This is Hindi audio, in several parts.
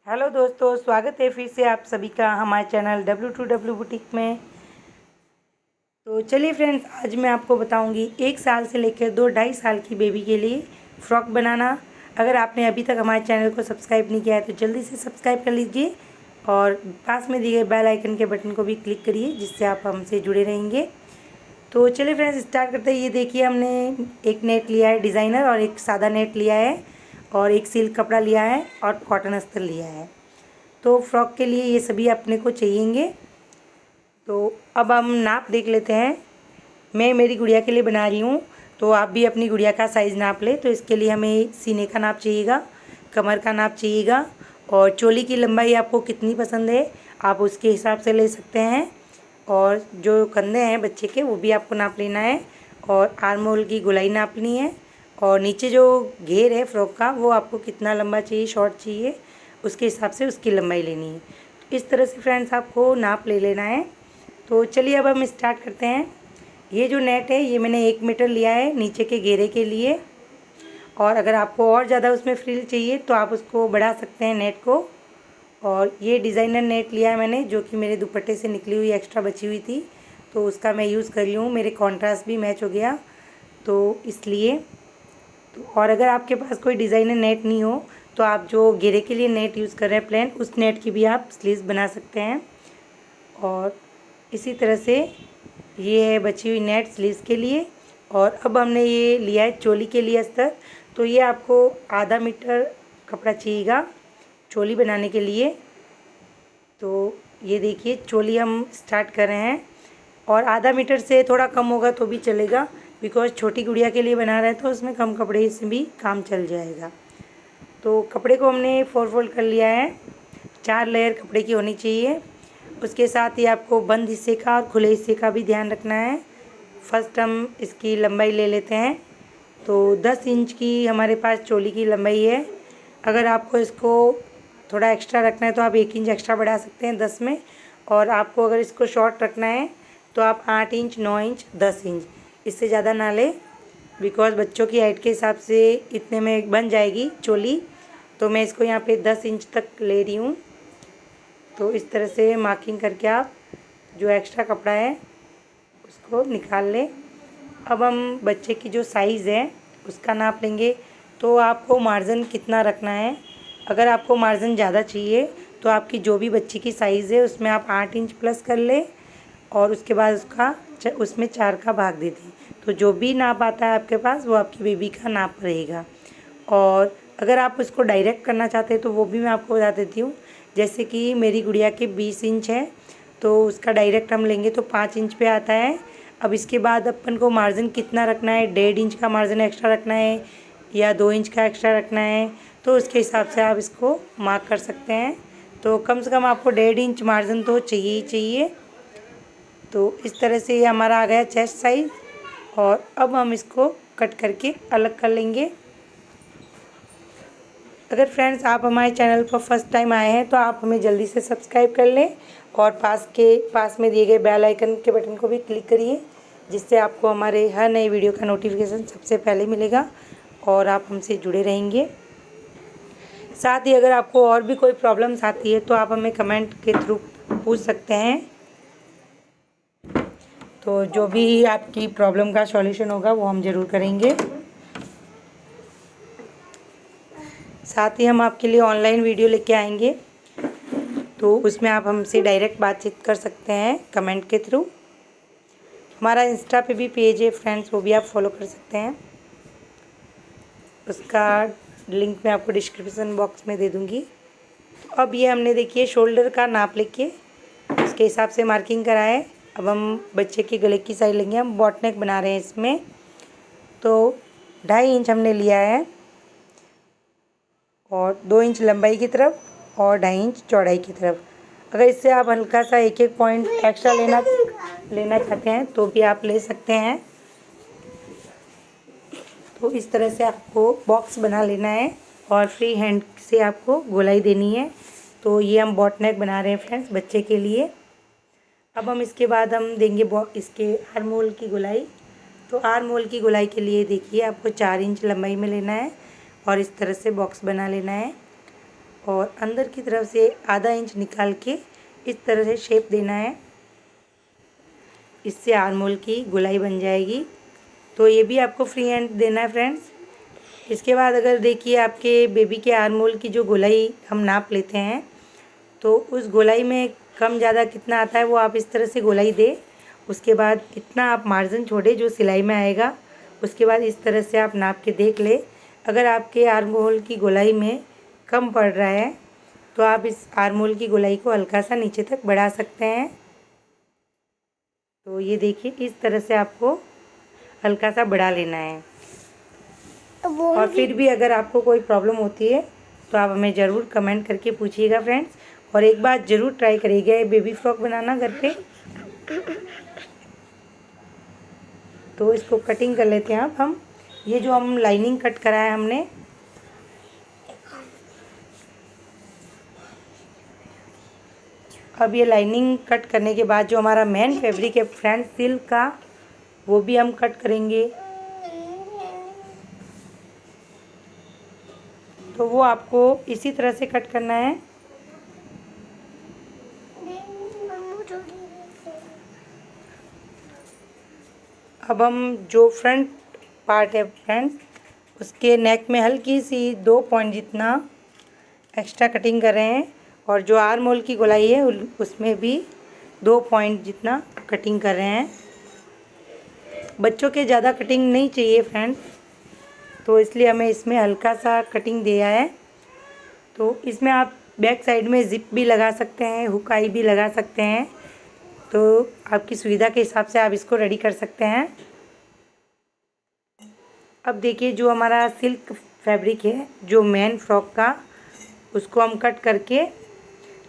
हेलो दोस्तों, स्वागत है फिर से आप सभी का हमारे चैनल W2W बुटीक में। तो चलिए फ्रेंड्स, आज मैं आपको बताऊंगी 1 साल से लेकर 2-2.5 साल की बेबी के लिए फ़्रॉक बनाना। अगर आपने अभी तक हमारे चैनल को सब्सक्राइब नहीं किया है तो जल्दी से सब्सक्राइब कर लीजिए और पास में दिए गए बेल आइकन के बटन को भी क्लिक करिए, जिससे आप हमसे जुड़े रहेंगे। तो चलिए फ्रेंड्स, स्टार्ट करते हैं। ये देखिए, हमने एक नेट लिया है डिज़ाइनर और एक सादा नेट लिया है और एक सिल्क कपड़ा लिया है और कॉटन अस्तर लिया है। तो फ्रॉक के लिए ये सभी अपने को चाहिएंगे। तो अब हम नाप देख लेते हैं। मैं मेरी गुड़िया के लिए बना रही हूँ, तो आप भी अपनी गुड़िया का साइज़ नाप ले। तो इसके लिए हमें सीने का नाप चाहिएगा, कमर का नाप चाहिएगा और चोली की लंबाई आपको कितनी पसंद है आप उसके हिसाब से ले सकते हैं। और जो कंधे हैं बच्चे के वो भी आपको नाप लेना है और आर्म होल की गोलाई नापनी है। और नीचे जो घेर है फ्रॉक का वो आपको कितना लंबा चाहिए, शॉर्ट चाहिए, उसके हिसाब से उसकी लंबाई लेनी है। इस तरह से फ्रेंड्स आपको नाप ले लेना है। तो चलिए अब हम स्टार्ट करते हैं। ये जो नेट है ये मैंने 1 मीटर लिया है नीचे के घेरे के लिए। और अगर आपको और ज़्यादा उसमें फ्रिल चाहिए तो आप उसको बढ़ा सकते हैं नेट को। और ये डिज़ाइनर नेट लिया है मैंने, जो कि मेरे दुपट्टे से निकली हुई एक्स्ट्रा बची हुई थी, तो उसका मैं यूज़ कर रही हूँ। मेरे कॉन्ट्रास्ट भी मैच हो गया तो इसलिए। तो और अगर आपके पास कोई डिज़ाइनर नेट नहीं हो तो आप जो घेरे के लिए नेट यूज़ कर रहे हैं प्लेन, उस नेट की भी आप स्लीव्स बना सकते हैं। और इसी तरह से ये है बची हुई नेट स्लीव्स के लिए। और अब हमने ये लिया है चोली के लिए अस्तर। तो ये आपको ½ मीटर कपड़ा चाहिएगा चोली बनाने के लिए। तो ये देखिए, चोली हम स्टार्ट कर रहे हैं और ½ मीटर से थोड़ा कम होगा तो भी चलेगा, बिकॉज़ छोटी गुड़िया के लिए बना रहे हैं तो उसमें कम कपड़े से भी काम चल जाएगा। तो कपड़े को हमने 4 फोल्ड कर लिया है। 4 लेयर कपड़े की होनी चाहिए। उसके साथ ही आपको बंद हिस्से का और खुले हिस्से का भी ध्यान रखना है। फर्स्ट हम इसकी लंबाई ले लेते हैं। तो 10 इंच की हमारे पास चोली की लंबाई है। अगर आपको इसको थोड़ा एक्स्ट्रा रखना है तो आप 1 इंच एक्स्ट्रा बढ़ा सकते हैं 10 में। और आपको अगर इसको शॉर्ट रखना है तो आप 8 इंच, 9 इंच, 10 इंच, इससे ज़्यादा ना लें, बिकॉज़ बच्चों की हाइट के हिसाब से इतने में बन जाएगी चोली। तो मैं इसको यहाँ पे 10 इंच तक ले रही हूँ। तो इस तरह से मार्किंग करके आप जो एक्स्ट्रा कपड़ा है उसको निकाल लें। अब हम बच्चे की जो साइज़ है उसका नाप लेंगे। तो आपको मार्जिन कितना रखना है। अगर आपको मार्जिन ज़्यादा चाहिए तो आपकी जो भी बच्ची की साइज़ है उसमें आप 8 इंच प्लस कर लें और उसके बाद उसमें 4 का भाग दे दें। तो जो भी नाप आता है आपके पास वो आपकी बेबी का नाप रहेगा। और अगर आप उसको डायरेक्ट करना चाहते हैं तो वो भी मैं आपको बता देती हूँ। जैसे कि मेरी गुड़िया के 20 इंच है तो उसका डायरेक्ट हम लेंगे तो 5 इंच पे आता है। अब इसके बाद अपन को मार्जिन कितना रखना है, 1.5 इंच का मार्जिन एक्स्ट्रा रखना है या 2 इंच का एक्स्ट्रा रखना है, तो उसके हिसाब से आप इसको मार्क कर सकते हैं। तो कम से कम आपको 1.5 इंच मार्जिन तो चाहिए ही चाहिए। तो इस तरह से ये हमारा आ गया चेस्ट साइज़। और अब हम इसको कट करके अलग कर लेंगे। अगर फ्रेंड्स आप हमारे चैनल पर फर्स्ट टाइम आए हैं तो आप हमें जल्दी से सब्सक्राइब कर लें और पास में दिए गए बेल आइकन के बटन को भी क्लिक करिए, जिससे आपको हमारे हर नई वीडियो का नोटिफिकेशन सबसे पहले मिलेगा और आप हमसे जुड़े रहेंगे। साथ ही अगर आपको और भी कोई प्रॉब्लम्स आती है तो आप हमें कमेंट के थ्रू पूछ सकते हैं। तो जो भी आपकी प्रॉब्लम का सॉल्यूशन होगा वो हम ज़रूर करेंगे। साथ ही हम आपके लिए ऑनलाइन वीडियो लेके आएंगे, तो उसमें आप हमसे डायरेक्ट बातचीत कर सकते हैं कमेंट के थ्रू। हमारा इंस्टा पे भी पेज है फ्रेंड्स, वो भी आप फॉलो कर सकते हैं। उसका लिंक मैं आपको डिस्क्रिप्शन बॉक्स में दे दूँगी। तो अब ये हमने देखिए शोल्डर का नाप लेके उसके हिसाब से मार्किंग करा है। अब हम बच्चे के गले की साइड लेंगे। हम बॉट नेक बना रहे हैं इसमें। तो 2.5 इंच हमने लिया है और 2 इंच लंबाई की तरफ और 2.5 इंच चौड़ाई की तरफ। अगर इससे आप हल्का सा एक पॉइंट एक्स्ट्रा लेना चाहते हैं तो भी आप ले सकते हैं। तो इस तरह से आपको बॉक्स बना लेना है और फ्री हैंड से आपको गोलाई देनी है। तो ये हम बॉट नेक बना रहे हैं फ्रेंड्स बच्चे के लिए। अब हम इसके बाद हम देंगे इसके आर्म होल की गोलाई। तो आर्म होल की गोलाई के लिए देखिए आपको 4 इंच लंबाई में लेना है और इस तरह से बॉक्स बना लेना है। और अंदर की तरफ से आधा इंच निकाल के इस तरह से शेप देना है। इससे आर्म की गोलाई बन जाएगी। तो ये भी आपको फ्री हैंड देना है फ्रेंड्स। इसके बाद अगर देखिए आपके बेबी के आर्म होल की जो गोलाई हम नाप लेते हैं, तो उस गोलाई में कम ज़्यादा कितना आता है वो आप इस तरह से गोलाई दे। उसके बाद इतना आप मार्जिन छोड़े जो सिलाई में आएगा। उसके बाद इस तरह से आप नाप के देख ले। अगर आपके आर्म होल की गोलाई में कम पड़ रहा है तो आप इस आर्म होल की गोलाई को हल्का सा नीचे तक बढ़ा सकते हैं। तो ये देखिए इस तरह से आपको हल्का सा बढ़ा लेना है। और फिर भी अगर आपको कोई प्रॉब्लम होती है तो आप हमें ज़रूर कमेंट करके पूछिएगा फ्रेंड्स। और एक बार ज़रूर ट्राई करिएगा ये बेबी फ्रॉक बनाना घर पे। तो इसको कटिंग कर लेते हैं। अब हम ये जो हम लाइनिंग कट करा है हमने, अब ये लाइनिंग कट करने के बाद जो हमारा मेन फैब्रिक है फ्रेंड्स सिल्क का, वो भी हम कट करेंगे। तो वो आपको इसी तरह से कट करना है। अब हम जो फ्रंट पार्ट है फ्रेंड्स, उसके नेक में हल्की सी 2 पॉइंट जितना एक्स्ट्रा कटिंग कर रहे हैं। और जो आर्म होल की गोलाई है उसमें भी 2 पॉइंट जितना कटिंग कर रहे हैं। बच्चों के ज़्यादा कटिंग नहीं चाहिए फ्रेंड्स, तो इसलिए हमें इसमें हल्का सा कटिंग दिया है। तो इसमें आप बैक साइड में ज़िप भी लगा सकते हैं, हुकाई भी लगा सकते हैं। तो आपकी सुविधा के हिसाब से आप इसको रेडी कर सकते हैं। अब देखिए जो हमारा सिल्क फैब्रिक है जो मेन फ्रॉक का, उसको हम कट करके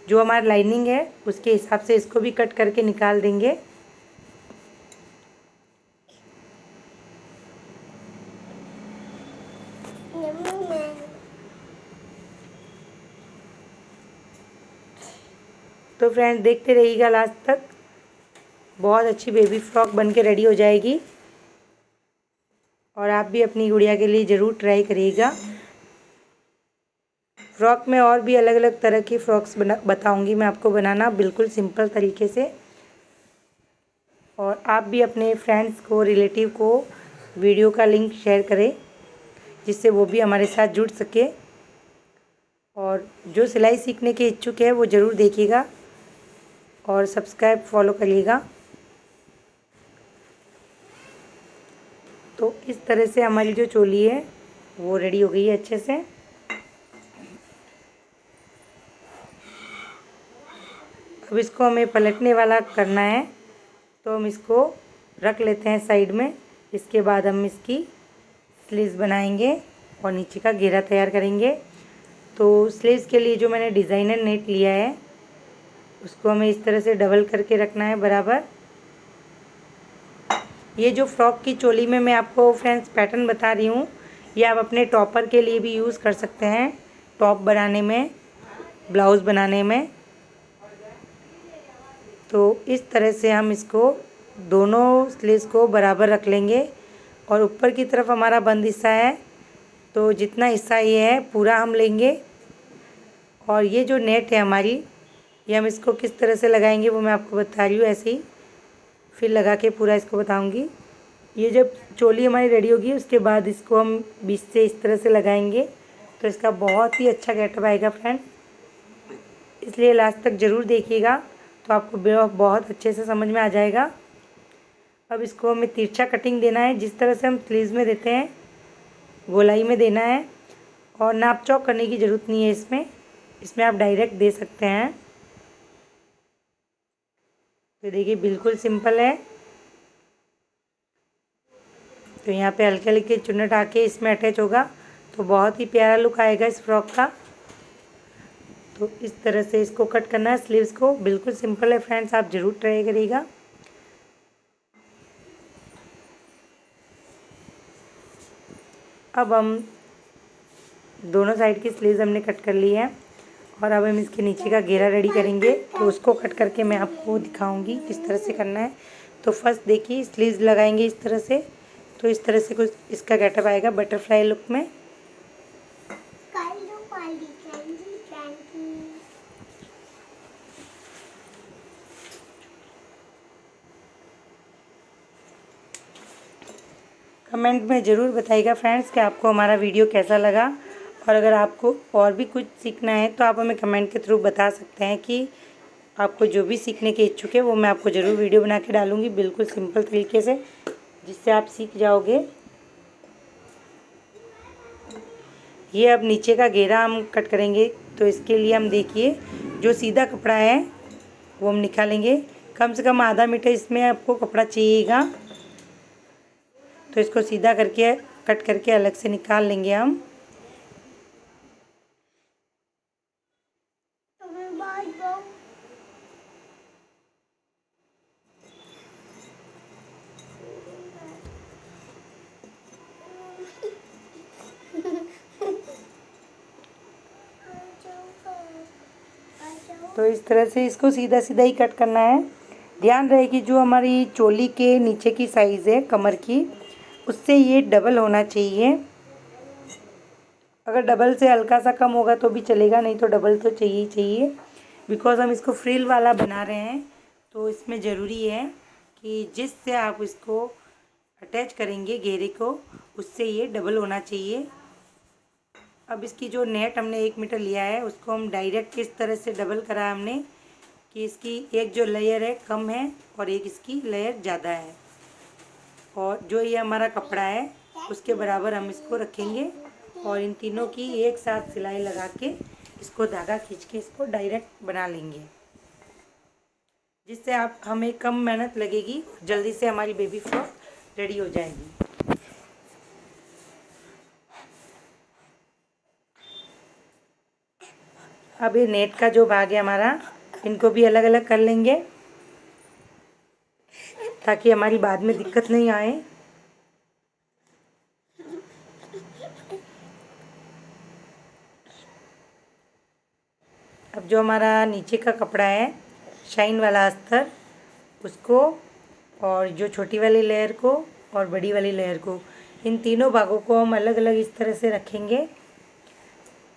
जो हमारा लाइनिंग है उसके हिसाब से इसको भी कट करके निकाल देंगे। तो फ्रेंड्स देखते रहिएगा लास्ट तक, बहुत अच्छी बेबी फ्रॉक बन के रेडी हो जाएगी। और आप भी अपनी गुड़िया के लिए ज़रूर ट्राई करिएगा। फ्रॉक में और भी अलग अलग तरह की फ़्रॉक्स बताऊंगी मैं आपको बनाना, बिल्कुल सिंपल तरीके से। और आप भी अपने फ्रेंड्स को, रिलेटिव को वीडियो का लिंक शेयर करें, जिससे वो भी हमारे साथ जुड़ सके। और जो सिलाई सीखने के इच्छुक है वो ज़रूर देखिएगा और सब्सक्राइब फॉलो करिएगा। तो इस तरह से हमारी जो चोली है वो रेडी हो गई है अच्छे से। अब इसको हमें पलटने वाला करना है, तो हम इसको रख लेते हैं साइड में। इसके बाद हम इसकी स्लीव्स बनाएंगे और नीचे का घेरा तैयार करेंगे। तो स्लीव्स के लिए जो मैंने डिज़ाइनर नेट लिया है उसको हमें इस तरह से डबल करके रखना है बराबर। ये जो फ्रॉक की चोली में मैं आपको फ्रेंड्स पैटर्न बता रही हूँ, ये आप अपने टॉपर के लिए भी यूज़ कर सकते हैं, टॉप बनाने में, ब्लाउज़ बनाने में। तो इस तरह से हम इसको दोनों स्लीव्स को बराबर रख लेंगे। और ऊपर की तरफ हमारा बंद हिस्सा है, तो जितना हिस्सा ये है पूरा हम लेंगे। और ये जो नेट है हमारी, ये हम इसको किस तरह से लगाएंगे वो मैं आपको बता रही हूँ, ऐसे ही फिर लगा के पूरा इसको बताऊंगी। ये जब चोली हमारी रेडी होगी उसके बाद इसको हम बीच से इस तरह से लगाएंगे, तो इसका बहुत ही अच्छा गेटअप आएगा फ्रेंड। इसलिए लास्ट तक ज़रूर देखिएगा, तो आपको बहुत अच्छे से समझ में आ जाएगा। अब इसको हमें तिरछा कटिंग देना है, जिस तरह से हम स्लीव्स में देते हैं गोलाई में देना है। और नाप चौक करने की ज़रूरत नहीं है इसमें आप डायरेक्ट दे सकते हैं। तो देखिए बिल्कुल सिंपल है। तो यहाँ पे हल्के हल्के चुन्नट आके इसमें अटैच होगा, तो बहुत ही प्यारा लुक आएगा इस फ्रॉक का। तो इस तरह से इसको कट करना है स्लीव्स को, बिल्कुल सिंपल है फ्रेंड्स, आप ज़रूर ट्राई करिएगा। अब हम दोनों साइड की स्लीव्स हमने कट कर ली है और अब हम इसके नीचे का घेरा रेडी करेंगे। तो उसको कट करके मैं आपको दिखाऊंगी किस तरह से करना है। तो फर्स्ट देखिए स्लीव्स लगाएंगे इस तरह से, तो इस तरह से कुछ इसका गेटअप आएगा बटरफ्लाई लुक में। कमेंट में ज़रूर बताइएगा फ्रेंड्स कि आपको हमारा वीडियो कैसा लगा। और अगर आपको और भी कुछ सीखना है तो आप हमें कमेंट के थ्रू बता सकते हैं कि आपको जो भी सीखने के इच्छुक है वो मैं आपको ज़रूर वीडियो बना के डालूँगी, बिल्कुल सिंपल तरीके से, जिससे आप सीख जाओगे। ये अब नीचे का घेरा हम कट करेंगे, तो इसके लिए हम देखिए जो सीधा कपड़ा है वो हम निकालेंगे। कम से कम आधा मीटर इसमें आपको कपड़ा चाहिएगा, तो इसको सीधा करके कट करके अलग से निकाल लेंगे हम। तो इस तरह से इसको सीधा सीधा ही कट करना है। ध्यान रहे कि जो हमारी चोली के नीचे की साइज़ है कमर की, उससे ये डबल होना चाहिए। अगर डबल से हल्का सा कम होगा तो भी चलेगा, नहीं तो डबल तो चाहिए ही चाहिए। बिकॉज़ हम इसको फ्रिल वाला बना रहे हैं, तो इसमें ज़रूरी है कि जिससे आप इसको अटैच करेंगे घेरे को, उससे ये डबल होना चाहिए। अब इसकी जो नेट हमने 1 मीटर लिया है उसको हम डायरेक्ट इस तरह से डबल करा है हमने कि इसकी एक जो लेयर है कम है और एक इसकी लेयर ज़्यादा है। और जो ये हमारा कपड़ा है उसके बराबर हम इसको रखेंगे और इन तीनों की एक साथ सिलाई लगा के इसको धागा खींच के इसको डायरेक्ट बना लेंगे, जिससे आप हमें कम मेहनत लगेगी, जल्दी से हमारी बेबी फ्रॉक रेडी हो जाएगी। अब ये नेट का जो भाग है हमारा, इनको भी अलग अलग कर लेंगे ताकि हमारी बाद में दिक्कत नहीं आए। अब जो हमारा नीचे का कपड़ा है शाइन वाला अस्तर, उसको और जो छोटी वाली लेयर को और बड़ी वाली लेयर को, इन तीनों भागों को हम अलग अलग इस तरह से रखेंगे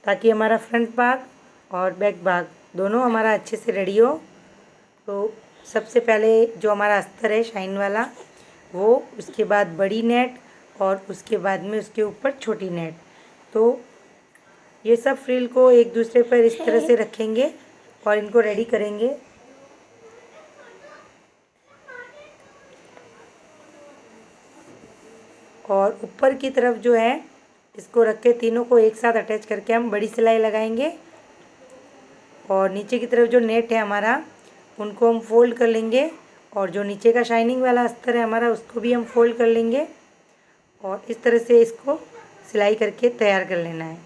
ताकि हमारा फ्रंट भाग और बैक भाग दोनों हमारा अच्छे से रेडी हो। तो सबसे पहले जो हमारा अस्तर है शाइन वाला वो, उसके बाद बड़ी नेट और उसके बाद में उसके ऊपर छोटी नेट। तो ये सब फ्रिल को एक दूसरे पर इस तरह से रखेंगे और इनको रेडी करेंगे। और ऊपर की तरफ जो है इसको रख के तीनों को एक साथ अटैच करके हम बड़ी सिलाई लगाएंगे। और नीचे की तरफ जो नेट है हमारा उनको हम फोल्ड कर लेंगे और जो नीचे का शाइनिंग वाला अस्तर है हमारा उसको भी हम फोल्ड कर लेंगे और इस तरह से इसको सिलाई करके तैयार कर लेना है।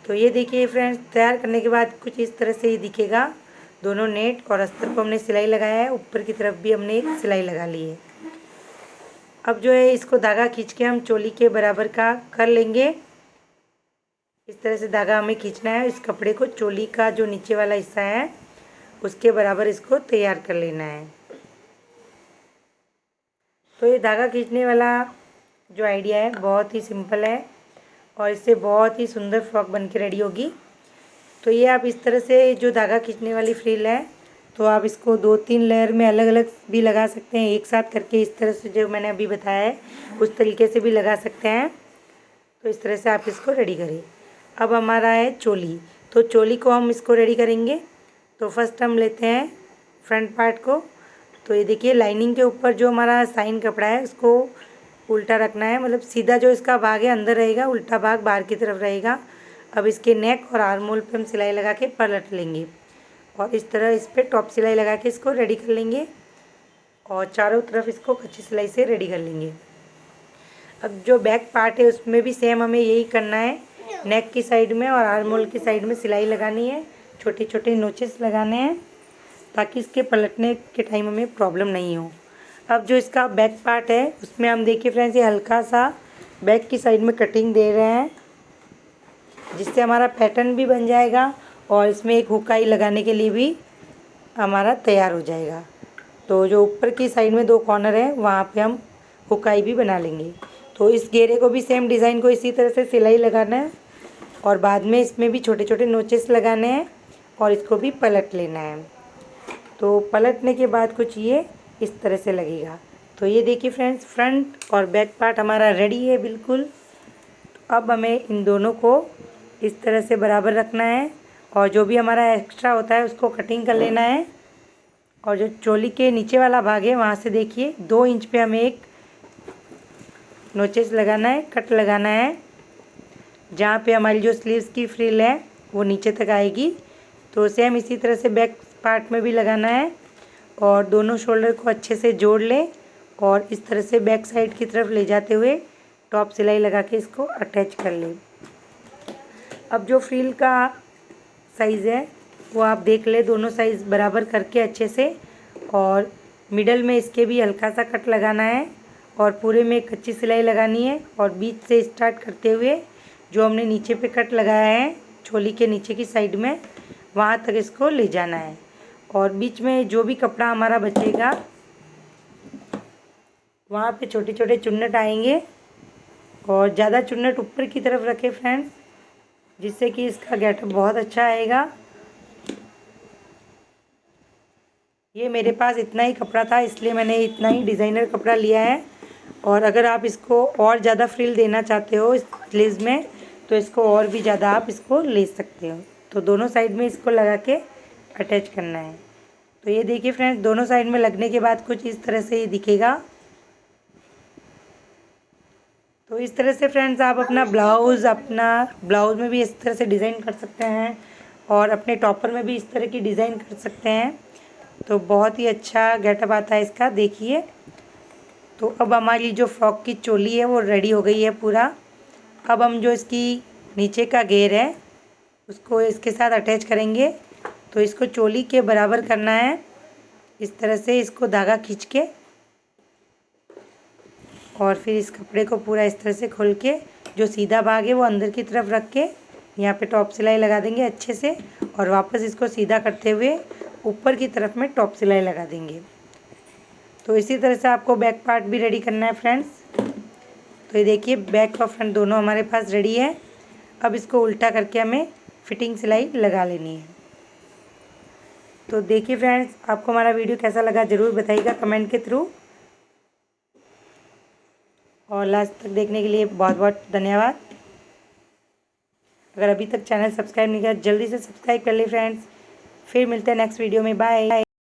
तो ये देखिए फ्रेंड्स, तैयार करने के बाद कुछ इस तरह से ही दिखेगा। दोनों नेट और अस्तर को हमने सिलाई लगाया है, ऊपर की तरफ भी हमने एक सिलाई लगा ली है। अब जो है इसको धागा खींच के हम चोली के बराबर का कर लेंगे। इस तरह से धागा हमें खींचना है, इस कपड़े को चोली का जो नीचे वाला हिस्सा है उसके बराबर इसको तैयार कर लेना है। तो ये धागा खींचने वाला जो आइडिया है बहुत ही सिंपल है और इससे बहुत ही सुंदर फ्रॉक बन के रेडी होगी। तो ये आप इस तरह से जो धागा खींचने वाली फ्रिल है, तो आप इसको 2-3 लेयर में अलग अलग भी लगा सकते हैं, एक साथ करके इस तरह से जो मैंने अभी बताया है उस तरीके से भी लगा सकते हैं। तो इस तरह से आप इसको रेडी करें। अब हमारा है चोली, तो चोली को हम इसको रेडी करेंगे। तो फर्स्ट हम लेते हैं फ्रंट पार्ट को। तो ये देखिए लाइनिंग के ऊपर जो हमारा साइन कपड़ा है उसको उल्टा रखना है, मतलब सीधा जो इसका भाग है अंदर रहेगा, उल्टा भाग बाहर की तरफ रहेगा। अब इसके नेक और आर्म होल पे हम सिलाई लगा के पलट लेंगे और इस तरह इस पर टॉप सिलाई लगा के इसको रेडी कर लेंगे और चारों तरफ इसको कच्ची सिलाई से रेडी कर लेंगे। अब जो बैक पार्ट है उसमें भी सेम हमें यही करना है, नेक की साइड में और आर्म होल की साइड में सिलाई लगानी है, छोटे छोटे नोचेस लगाने हैं ताकि इसके पलटने के टाइम हमें प्रॉब्लम नहीं हो। अब जो इसका बैक पार्ट है उसमें हम देखिए फ्रेंड्स, ये हल्का सा बैक की साइड में कटिंग दे रहे हैं जिससे हमारा पैटर्न भी बन जाएगा और इसमें एक हुकाई लगाने के लिए भी हमारा तैयार हो जाएगा। तो जो ऊपर की साइड में 2 कॉर्नर है वहाँ पे हम हुकाई भी बना लेंगे। तो इस घेरे को भी सेम डिज़ाइन को इसी तरह से सिलाई लगाना है और बाद में इसमें भी छोटे छोटे नोचेस लगाने हैं और इसको भी पलट लेना है। तो पलटने के बाद कुछ ये इस तरह से लगेगा। तो ये देखिए फ्रेंड्स, फ्रंट और बैक पार्ट हमारा रेडी है बिल्कुल। तो अब हमें इन दोनों को इस तरह से बराबर रखना है और जो भी हमारा एक्स्ट्रा होता है उसको कटिंग कर लेना है। और जो चोली के नीचे वाला भाग है वहाँ से देखिए 2 इंच पे हमें एक नोचेस लगाना है, कट लगाना है, जहाँ पे हमारी जो स्लीव्स की फ्रिल है वो नीचे तक आएगी। तो सेम इसी तरह से बैक पार्ट में भी लगाना है और दोनों शोल्डर को अच्छे से जोड़ लें और इस तरह से बैक साइड की तरफ ले जाते हुए टॉप सिलाई लगा के इसको अटैच कर लें। अब जो फ्रिल का साइज़ है वो आप देख लें, दोनों साइज़ बराबर करके अच्छे से, और मिडल में इसके भी हल्का सा कट लगाना है और पूरे में कच्ची सिलाई लगानी है और बीच से स्टार्ट करते हुए जो हमने नीचे पे कट लगाया है चोली के नीचे की साइड में वहाँ तक इसको ले जाना है। और बीच में जो भी कपड़ा हमारा बचेगा वहाँ पे छोटे छोटे चुन्नट आएंगे और ज़्यादा चुन्नट ऊपर की तरफ रखें फ्रेंड्स, जिससे कि इसका गेटअप बहुत अच्छा आएगा। ये मेरे पास इतना ही कपड़ा था इसलिए मैंने इतना ही डिज़ाइनर कपड़ा लिया है। और अगर आप इसको और ज़्यादा फ्रिल देना चाहते हो इस स्लीव्स में तो इसको और भी ज़्यादा आप इसको ले सकते हो। तो दोनों साइड में इसको लगा के अटैच करना है। तो ये देखिए फ्रेंड्स, दोनों साइड में लगने के बाद कुछ इस तरह से ये दिखेगा। तो इस तरह से फ्रेंड्स आप अपना ब्लाउज़ में भी इस तरह से डिज़ाइन कर सकते हैं और अपने टॉपर में भी इस तरह की डिज़ाइन कर सकते हैं। तो बहुत ही अच्छा गेटअप आता है इसका, देखिए। तो अब हमारी जो फ्रॉक की चोली है वो रेडी हो गई है पूरा। अब हम जो इसकी नीचे का घेर है उसको इसके साथ अटैच करेंगे। तो इसको चोली के बराबर करना है, इस तरह से इसको धागा खींच के, और फिर इस कपड़े को पूरा इस तरह से खोल के जो सीधा भाग है वो अंदर की तरफ रख के यहाँ पे टॉप सिलाई लगा देंगे अच्छे से और वापस इसको सीधा करते हुए ऊपर की तरफ में टॉप सिलाई लगा देंगे। तो इसी तरह से आपको बैक पार्ट भी रेडी करना है फ्रेंड्स। तो ये देखिए बैक और फ्रंट दोनों हमारे पास रेडी है। अब इसको उल्टा करके हमें फिटिंग सिलाई लगा लेनी है। तो देखिए फ्रेंड्स, आपको हमारा वीडियो कैसा लगा ज़रूर बताइएगा कमेंट के थ्रू, और लास्ट तक देखने के लिए बहुत बहुत धन्यवाद। अगर अभी तक चैनल सब्सक्राइब नहीं किया जल्दी से सब्सक्राइब कर ले फ्रेंड्स। फिर मिलते हैं नेक्स्ट वीडियो में, बाय।